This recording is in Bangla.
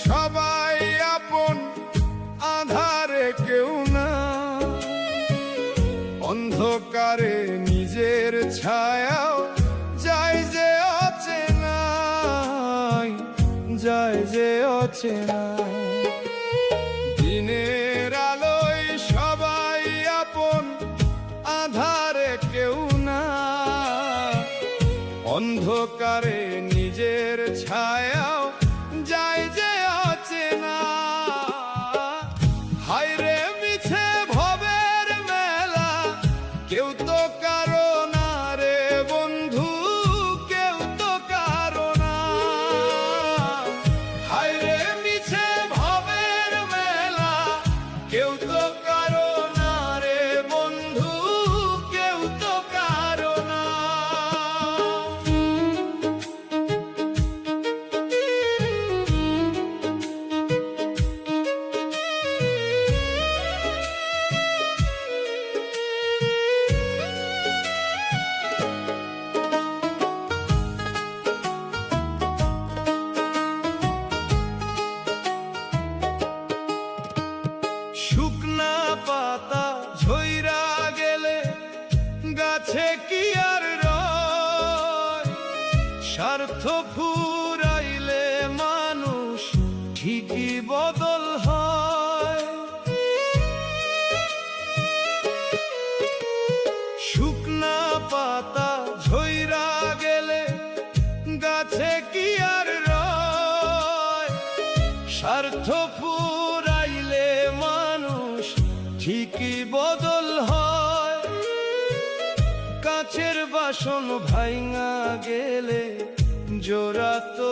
সবাই আপন, আধারে কেউ না। অন্ধকারে নিজের ছায়াও যায় যে অচেনায়, যায় যে অচেনায়। দিনের আলোয় সবাই আপন, আধারে কেউ না। অন্ধকারে নিজের ছায়াও যায় যে অচেনা। হায়রে মিছে ভবের মেলা, কেউ তো কারো না রে বন্ধু, কেউ তো কারো না। হায়রে মিছে ভবের মেলা, কেউ তো কারো না রে বন্ধু, কেউ তো কারো না। শুকনা পাতা ঝইরা গেলে গাছে কি আর রয়? স্বার্থ ফুরাইলে মানুষ ঠিকই বদল হয়। শুকনা পাতা ঝইরা গেলে গাছে কি আর রয়? স্বার্থ ফুরাইলে মানুষ ঠিকই বদল হয়। কাচের বাসন ভাঙা গেলে জোড়া তো